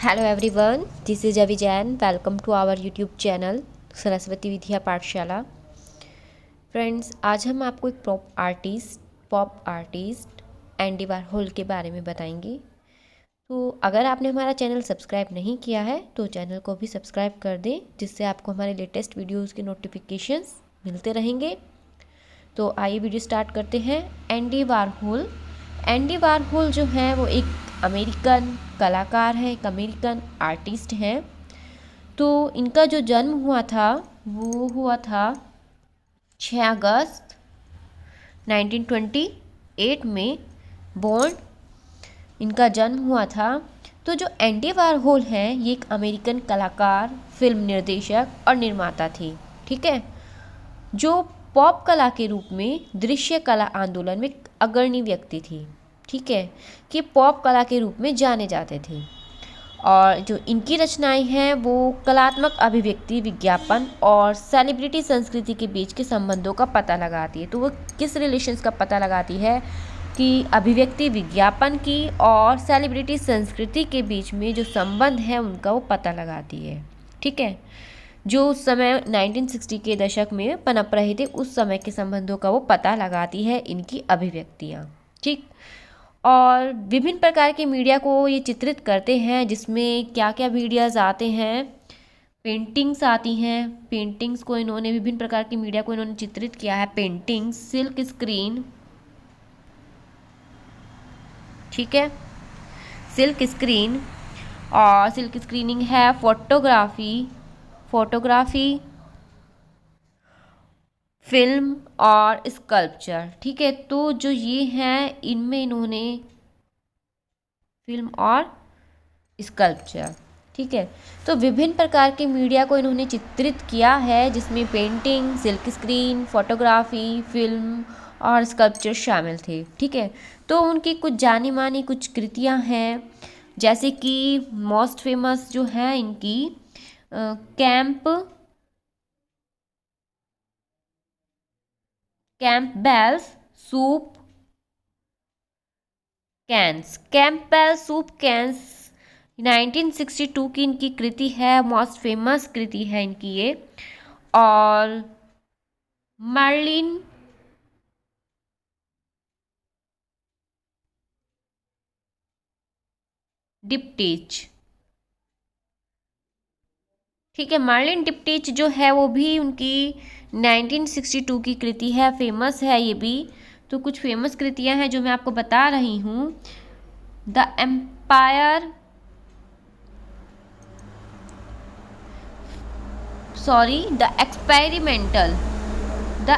Hello everyone, this is Avi Jain. Welcome to our YouTube channel Saraswati Vidya पाठशाला। Friends, आज हम आपको एक पॉप आर्टिस्ट एंडी वारहोल के बारे में बताएंगे। तो अगर आपने हमारा चैनल सब्सक्राइब नहीं किया है तो चैनल को भी सब्सक्राइब कर दें, जिससे आपको हमारे लेटेस्ट वीडियोज़ के नोटिफिकेशंस मिलते रहेंगे। तो आइए वीडियो स्टार्ट करते हैं। एंडी वारहोल जो है वो एक अमेरिकन कलाकार है, एक अमेरिकन आर्टिस्ट हैं। तो इनका जो जन्म हुआ था वो हुआ था 6 अगस्त 1928 में बोर्न इनका जन्म हुआ था। तो जो एंडी वारहोल हैं ये एक अमेरिकन कलाकार, फिल्म निर्देशक और निर्माता थे। ठीक है, जो पॉप कला के रूप में दृश्य कला आंदोलन में अग्रणी व्यक्ति थी। ठीक है, कि पॉप कला के रूप में जाने जाते थे। और जो इनकी रचनाएं हैं वो कलात्मक अभिव्यक्ति, विज्ञापन और सेलिब्रिटी संस्कृति के बीच के संबंधों का पता लगाती है। तो वो किस रिलेशंस का पता लगाती है कि अभिव्यक्ति, विज्ञापन की और सेलिब्रिटी संस्कृति के बीच में जो संबंध है उनका वो पता लगाती है। ठीक है, जो उस समय 1960 के दशक में पनप रहे थे, उस समय के संबंधों का वो पता लगाती है इनकी अभिव्यक्तियाँ। ठीक, और विभिन्न प्रकार के मीडिया को ये चित्रित करते हैं, जिसमें क्या क्या मीडियाज़ आते हैं। पेंटिंग्स आती हैं, पेंटिंग्स को इन्होंने विभिन्न प्रकार की मीडिया को इन्होंने चित्रित किया है। पेंटिंग्स, सिल्क स्क्रीन, ठीक है, सिल्क स्क्रीन और सिल्क स्क्रीनिंग है, फोटोग्राफी, फिल्म और स्कल्पचर। ठीक है, तो जो ये हैं इनमें इन्होंने फिल्म और स्कल्पचर, ठीक है, तो विभिन्न प्रकार के मीडिया को इन्होंने चित्रित किया है, जिसमें painting, silk screen, photography, film और स्कल्पचर शामिल थे। ठीक है, तो उनकी कुछ जानी मानी कुछ कृतियां हैं, जैसे कि मोस्ट फेमस जो है इनकी कैंप बेल्स सूप कैंस 1962 की इनकी कृति है, मोस्ट फेमस कृति है इनकी ये। और मर्लिन डिप्टिच, ठीक है, मर्लिन डिप्टिच जो है वो भी उनकी 1962 की कृति है, फेमस है ये भी। तो कुछ फेमस कृतियां हैं जो मैं आपको बता रही हूँ। The empire sorry the experimental the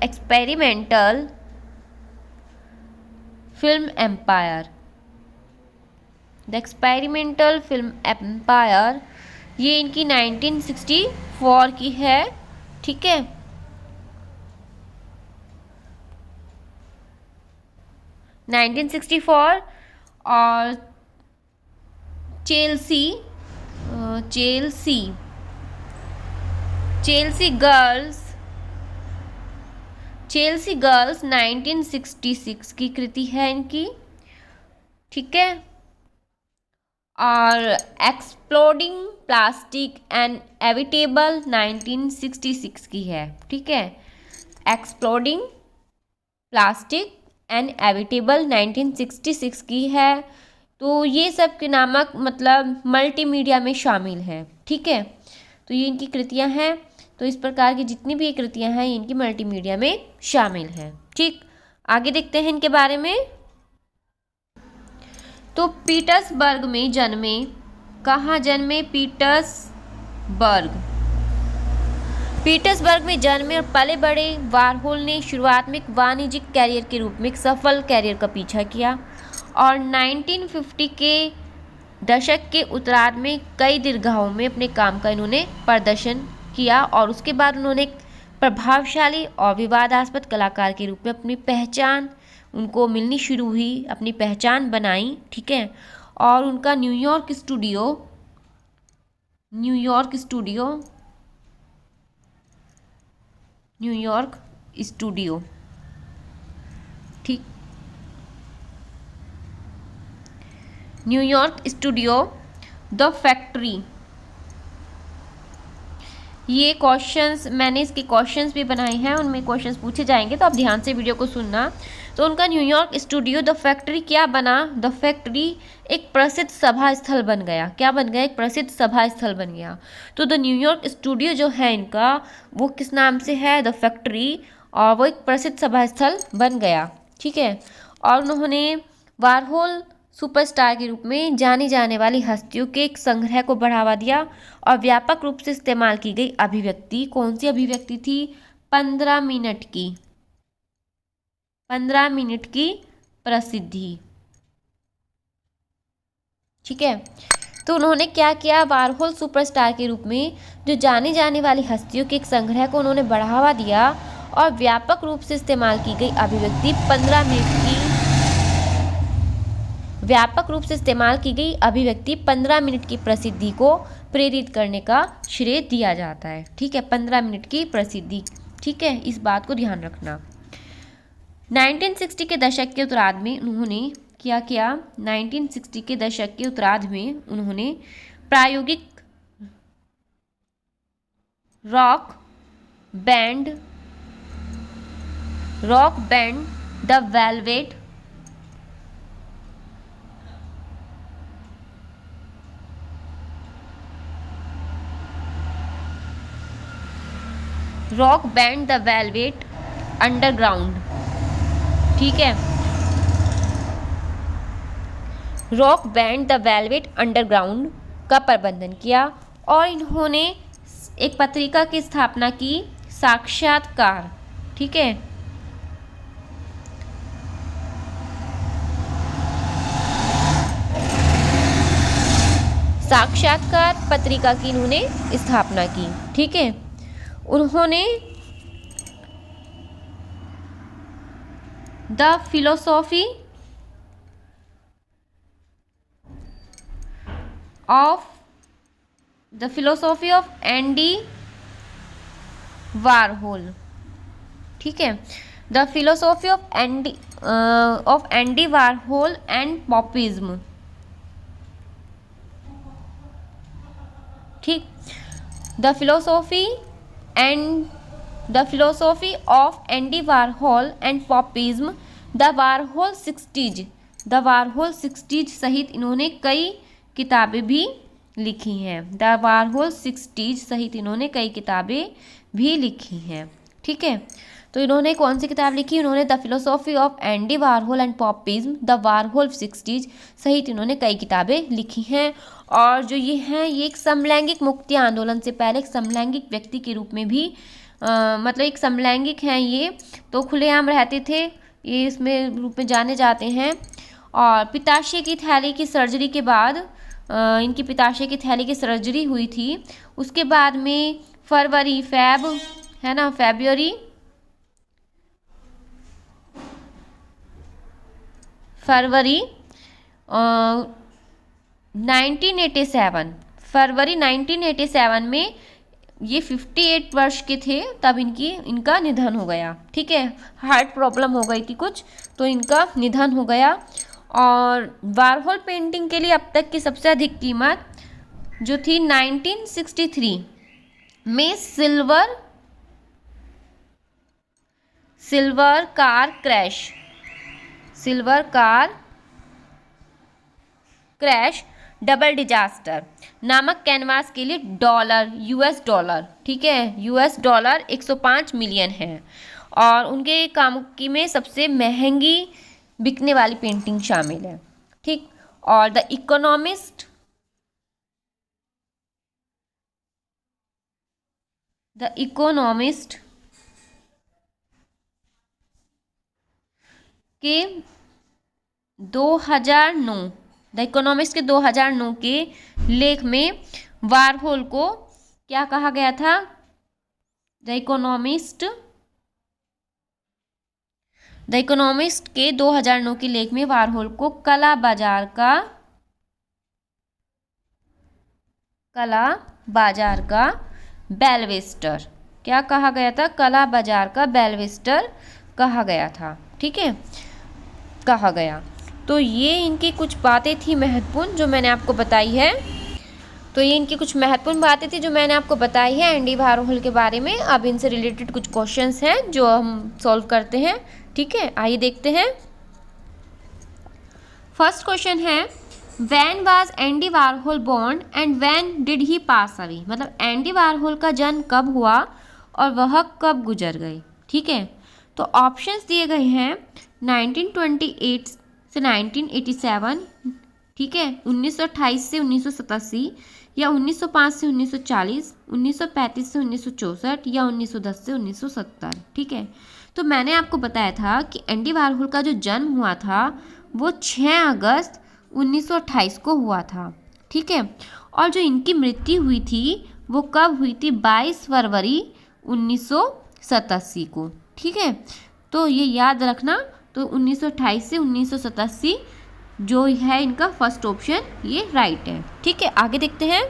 experimental film empire, the experimental film empire, ये इनकी 1964 की है। ठीक है, 1964। और चेल्सी गर्ल्स 1966 की कृति है इनकी। ठीक है, और एक्सप्लोडिंग प्लास्टिक एंड एविटेबल 1966 की है। ठीक है, एक्सप्लोडिंग प्लास्टिक एंड एविटेबल 1966 की है। तो ये सब के नामक मतलब मल्टीमीडिया में शामिल है। ठीक है, तो ये इनकी कृतियां हैं। तो इस प्रकार की जितनी भी कृतियां हैं इनकी मल्टीमीडिया में शामिल हैं। ठीक, आगे देखते हैं इनके बारे में। तो पीटर्सबर्ग में जन्मे, कहाँ जन्मे? पीटर्सबर्ग में जन्मे और पले बड़े वारहोल ने शुरुआत में एक वाणिज्यिक कैरियर के रूप में एक सफल कैरियर का पीछा किया और 1950 के दशक के उत्तरार्ध में कई दीर्घाओं में अपने काम का इन्होंने प्रदर्शन किया और उसके बाद उन्होंने एक प्रभावशाली और विवादास्पद कलाकार के रूप में अपनी पहचान उनको मिलनी शुरू हुई, अपनी पहचान बनाई। ठीक है, और उनका न्यूयॉर्क स्टूडियो, ठीक, न्यूयॉर्क स्टूडियो द फैक्ट्री। ये क्वेश्चंस मैंने इसके क्वेश्चंस भी बनाए हैं, उनमें क्वेश्चंस पूछे जाएंगे, तो आप ध्यान से वीडियो को सुनना। तो उनका न्यूयॉर्क स्टूडियो द फैक्ट्री क्या बना? द फैक्ट्री एक प्रसिद्ध सभा स्थल बन गया। क्या बन गया? एक प्रसिद्ध सभा स्थल बन गया। तो द न्यूयॉर्क स्टूडियो जो है इनका, वो किस नाम से है? द फैक्ट्री, और वो एक प्रसिद्ध सभा स्थल बन गया। ठीक है। और उन्होंने वारहोल सुपरस्टार के रूप में जानी जाने वाली हस्तियों के एक संग्रह को बढ़ावा दिया, और व्यापक रूप से इस्तेमाल की गई अभिव्यक्ति कौन सी अभिव्यक्ति थी? 15 मिनट की, 15 मिनट की प्रसिद्धि। ठीक है। तो उन्होंने क्या किया? वारहोल सुपरस्टार के रूप में जो जानी जाने वाली हस्तियों के एक संग्रह को उन्होंने बढ़ावा दिया, और व्यापक रूप से इस्तेमाल की गई अभिव्यक्ति 15 मिनट की, व्यापक रूप से इस्तेमाल की गई अभिव्यक्ति 15 मिनट की प्रसिद्धि को प्रेरित करने का श्रेय दिया जाता है। ठीक है, 15 मिनट की प्रसिद्धि। ठीक है, इस बात को ध्यान रखना। 1960 के दशक के उत्तरार्ध में उन्होंने क्या किया? 1960 के दशक के उत्तरार्ध में उन्होंने प्रायोगिक rock band the velvet underground. ठीक है, rock band the velvet underground का प्रबंधन किया, और इन्होंने एक पत्रिका की स्थापना की, साक्षात्कार। ठीक है, साक्षात्कार पत्रिका की इन्होंने स्थापना की। ठीक है, उन्होंने the philosophy of Andy Warhol. ठीक है, the philosophy of Andy Warhol and popism. ठीक, the philosophy of Andy Warhol and popism, the Warhol sixties सहित इन्होंने कई किताबें भी लिखी हैं। द वारहोल सिक्सटीज सहित इन्होंने कई किताबें भी लिखी हैं। ठीक है, तो इन्होंने कौन सी किताब लिखी? उन्होंने the philosophy of Andy Warhol and popism, the Warhol sixties सहित इन्होंने कई किताबें लिखी हैं। और जो ये हैं, ये एक समलैंगिक मुक्ति आंदोलन से पहले एक समलैंगिक व्यक्ति के रूप में भी मतलब एक समलैंगिक हैं ये, तो खुलेआम रहते थे, ये इसमें रूप में जाने जाते हैं। और पित्ताशय की थैली की सर्जरी के बाद इनकी पित्ताशय की थैली की सर्जरी हुई थी, उसके बाद में फरवरी 1987 में ये 58 वर्ष के थे, तब इनका निधन हो गया। ठीक है, हार्ट प्रॉब्लम हो गई थी कुछ, तो इनका निधन हो गया। और वारहोल पेंटिंग के लिए अब तक की सबसे अधिक कीमत जो थी 1963 में silver car crash double disaster नामक कैनवास के लिए US डॉलर। ठीक है, US डॉलर 105 मिलियन है, और उनके काम की में सबसे महंगी बिकने वाली पेंटिंग शामिल है। ठीक, और द इकोनॉमिस्ट के 2009 के लेख में वारहोल को क्या कहा गया था? द इकोनॉमिस्ट के 2009 के लेख में वारहोल को कला बाजार का बेलवेस्टर क्या कहा गया था? कला बाजार का बेलवेस्टर कहा गया था। ठीक है, कहा गया। तो ये इनकी कुछ बातें थी महत्वपूर्ण जो मैंने आपको बताई है। तो ये इनकी कुछ महत्वपूर्ण बातें थी जो मैंने आपको बताई है एंडी वारहोल के बारे में। अब इनसे रिलेटेड कुछ क्वेश्चंस हैं जो हम सॉल्व करते हैं। ठीक है, आइए देखते हैं। फर्स्ट क्वेश्चन है, when was Andy Warhol born and when did he pass away. मतलब एंडी वारहोल का जन्म कब हुआ और वह कब गुजर गए। ठीक है, तो ऑप्शंस दिए गए हैं 1928 से 1987, ठीक है, 1928 से 1987, या 1905 से 1940, 1935 से 1964, या 1910 से 1970। ठीक है, तो मैंने आपको बताया था कि एंडी वारहोल का जो जन्म हुआ था वो 6 अगस्त 1928 को हुआ था। ठीक है, और जो इनकी मृत्यु हुई थी वो कब हुई थी, 22 फरवरी 1987 को। ठीक है, तो ये याद रखना। तो 1928 से 1987 जो है इनका फर्स्ट ऑप्शन ये राइट है। ठीक है, आगे देखते हैं।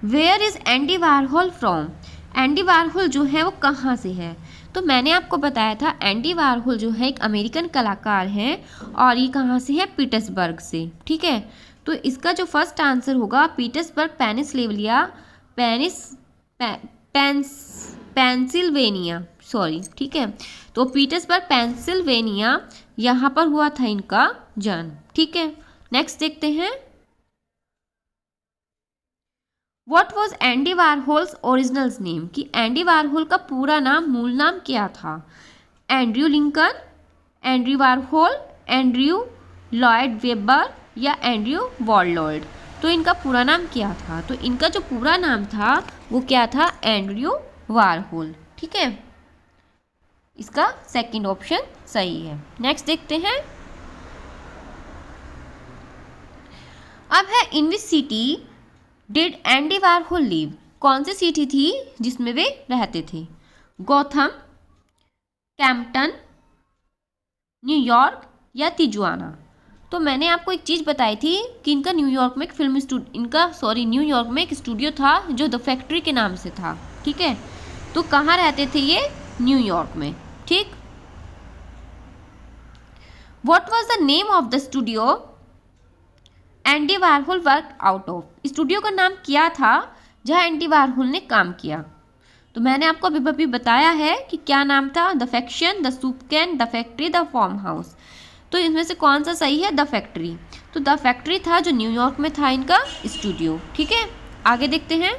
Where is Andy Warhol from. Andy Warhol जो है वो कहाँ से है। तो मैंने आपको बताया था एंडी वारहोल जो है एक अमेरिकन कलाकार हैं और ये कहाँ से है, पीटर्सबर्ग से। ठीक है, तो इसका जो फर्स्ट आंसर होगा पीटर्सबर्ग पेनिसल्वेनिया, पेंसिल्वेनिया, सॉरी। ठीक है, तो पीटर्सबर्ग पेंसिल्वेनिया यहाँ पर हुआ था इनका जन्म। ठीक है, नेक्स्ट देखते हैं। What was Andy Warhol's original name. कि एंडी वारहोल का पूरा नाम, मूल नाम क्या था। Andrew Lincoln, Andrew Warhol, Andrew Lloyd Webber, या एंड्रयू वॉललॉर्ड। तो इनका पूरा नाम क्या था। तो इनका जो पूरा नाम था वो क्या था, एंड्रयू वारहोल। ठीक है, इसका सेकंड ऑप्शन सही है। नेक्स्ट देखते हैं। अब है, in which city did Andy Warhol live. कौन सी सिटी थी जिसमें वे रहते थे। गौथम, कैम्पटन, न्यूयॉर्क, या तिजुआना। तो मैंने आपको एक चीज़ बताई थी कि इनका न्यूयॉर्क में एक न्यूयॉर्क में एक स्टूडियो था जो द फैक्ट्री के नाम से था। ठीक है, तो कहाँ रहते थे ये, न्यूयॉर्क में। ठीक, what was the name of the studio Andy Warhol work out of. Studio का नाम क्या था जहाँ एंडी वारहोल ने काम किया। तो मैंने आपको अभी बताया है कि क्या नाम था, the faction, the soup can, the factory, the farm house. तो इसमें से कौन सा सही है, द फैक्ट्री। तो द फैक्ट्री था जो न्यूयॉर्क में था इनका स्टूडियो। ठीक है, आगे देखते हैं।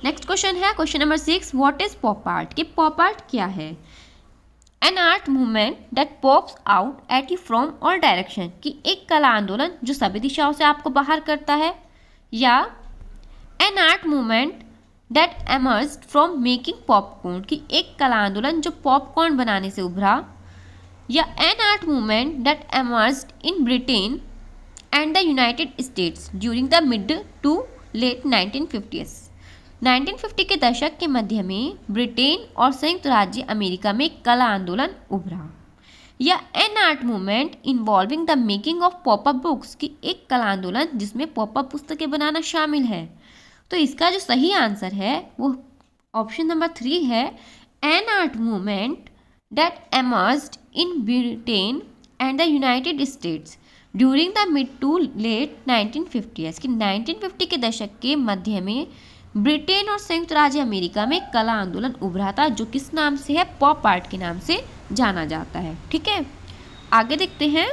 नेक्स्ट क्वेश्चन है question number 6, what is pop art. कि पॉप आर्ट क्या है। An art movement that pops out at you from all direction. कि एक कला आंदोलन जो सभी दिशाओं से आपको बाहर करता है, या an art movement that emerged from making popcorn. कि एक कला आंदोलन जो पॉपकॉर्न बनाने से उभरा, या an art movement that emerged in Britain and the United States during the mid to late 1950s। 1950 के दशक के मध्य में ब्रिटेन और संयुक्त राज्य अमेरिका में कला आंदोलन उभरा, या an art movement involving the making of popup books. की एक कला आंदोलन जिसमें पॉपअप पुस्तकें बनाना शामिल है। तो इसका जो सही आंसर है वो ऑप्शन नंबर 3 है, an art movement that emerged in Britain and the United States during the mid to late 1950s। कि 1950 के दशक के मध्य में ब्रिटेन और संयुक्त राज्य अमेरिका में कला आंदोलन उभरा था जो किस नाम से है, पॉप आर्ट के नाम से जाना जाता है। ठीक है, आगे देखते हैं।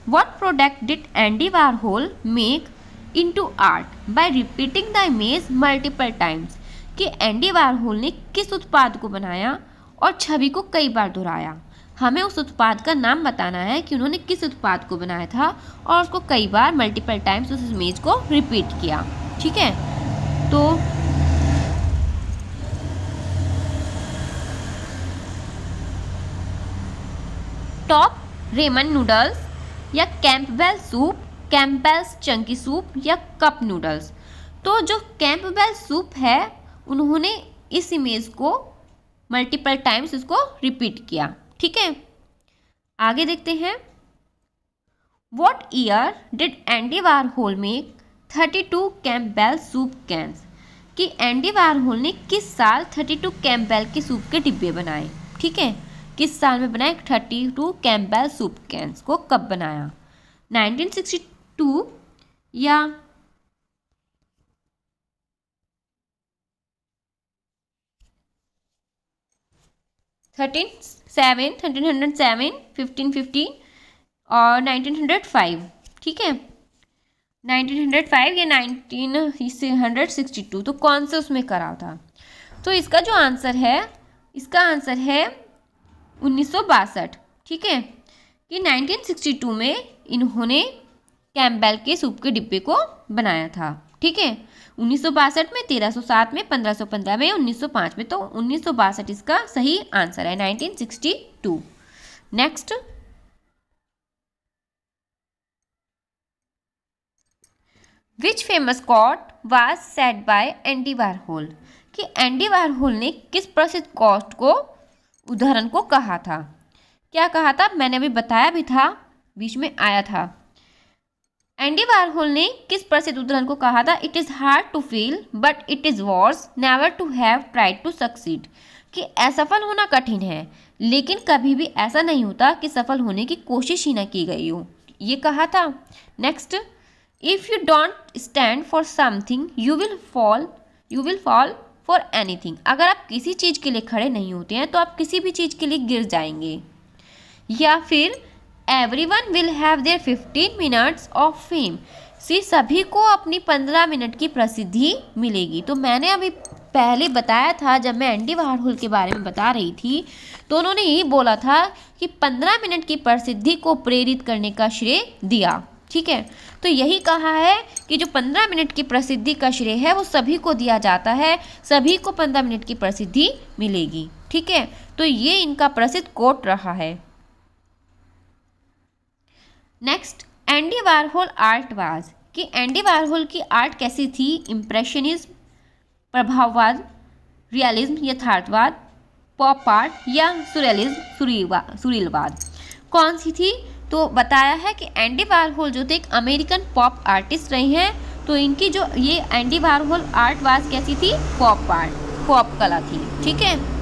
What product did Andy Warhol make into art bye repeating the image multiple times. कि एंडी वारहोल ने किस उत्पाद को बनाया और छवि को कई बार दोहराया। हमें उस उत्पाद का नाम बताना है कि उन्होंने किस उत्पाद को बनाया था और उसको कई बार मल्टीपल टाइम्स उस इमेज को रिपीट किया। ठीक है, तो टॉप रेमन नूडल्स, या कैंपबेल सूप, कैंपबेल्स चंकी सूप, या कप नूडल्स। तो जो कैंपबेल सूप है उन्होंने इस इमेज को मल्टीपल टाइम्स इसको रिपीट किया। ठीक है, आगे देखते हैं। What year did Andy Warhol make 32 Campbell soup cans. कि एंडी वारहोल ने किस साल 32 कैम्पबेल के सूप के डिब्बे बनाए। ठीक है, किस साल में बनाए 32 कैम्पबेल सूप कैंस को, कब बनाया, 1962 या 1307, 1515 और 1905। ठीक है, 1905 या 1962, तो कौन से उसमें करा था। तो इसका जो आंसर है, इसका आंसर है 1962। ठीक है, कि 1962 में इन्होंने कैम्पबेल के सूप के डिब्बे को बनाया था। ठीक है, 1962 में, 1307 में, 1515 में, 1905 में। तो 1962 इसका सही आंसर है, 1962। Next, which famous quote was said bye Andy Warhol, कि एंडी वारहोल ने किस प्रसिद्ध कोट को, उदाहरण को कहा था। क्या कहा था, मैंने अभी बताया भी था, बीच में आया था। एंडी वारहोल ने किस प्रसिद्ध उदाहरण को कहा था, it is hard to feel but it is worse never to have tried to succeed, कि असफल होना कठिन है लेकिन कभी भी ऐसा नहीं होता कि सफल होने की कोशिश ही ना की गई हो, ये कहा था। Next, if you don't stand for something you will fall for anything, अगर आप किसी चीज़ के लिए खड़े नहीं होते हैं तो आप किसी भी चीज़ के लिए गिर जाएंगे। या फिर everyone will have their 15 minutes of fame, सी सभी को अपनी 15 मिनट की प्रसिद्धि मिलेगी। तो मैंने अभी पहले बताया था, जब मैं एंडी वारहोल के बारे में बता रही थी, तो उन्होंने यही बोला था कि 15 मिनट की प्रसिद्धि को प्रेरित करने का श्रेय दिया। ठीक है, तो यही कहा है कि जो 15 मिनट की प्रसिद्धि का श्रेय है वो सभी को दिया जाता है, सभी को 15 मिनट की प्रसिद्धि मिलेगी। ठीक है, तो ये इनका प्रसिद्ध कोट रहा है। Next, Andy Warhol art was, कि एंडी वारहोल की आर्ट कैसी थी, इम्प्रेशनिज्म, प्रभाववाद, रियलिज्म, यथार्थवाद, पॉप आर्ट या सुरीलिज्म, सुरीलवाद, कौन सी थी। तो बताया है कि एंडी वारहोल जो थे एक अमेरिकन पॉप आर्टिस्ट रहे हैं, तो इनकी जो ये एंडी वारहोल आर्ट वाज कैसी थी, पॉप आर्ट, पॉप कला थी। ठीक है,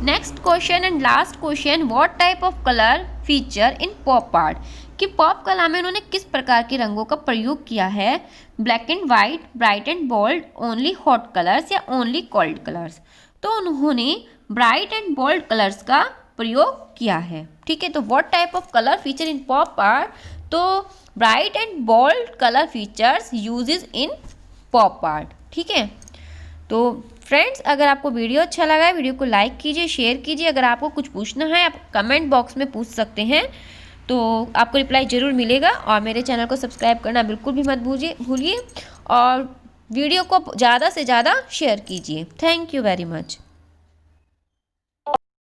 next question and last question, what type of colour feature in pop art, कि पॉप कला में उन्होंने किस प्रकार के रंगों का प्रयोग किया है, black and white, bright and bold, only hot colours या ओनली कोल्ड कलर्स। तो उन्होंने ब्राइट एंड बोल्ड कलर्स का प्रयोग किया है। ठीक है, तो what type of colour feature in pop art, तो bright and bold colour features uses in pop art. ठीक है, तो फ्रेंड्स, अगर आपको वीडियो अच्छा लगा है, वीडियो को लाइक कीजिए, शेयर कीजिए। अगर आपको कुछ पूछना है आप कमेंट बॉक्स में पूछ सकते हैं, तो आपको रिप्लाई ज़रूर मिलेगा। और मेरे चैनल को सब्सक्राइब करना बिल्कुल भी मत भूलिए और वीडियो को ज़्यादा से ज़्यादा शेयर कीजिए। Thank you very much.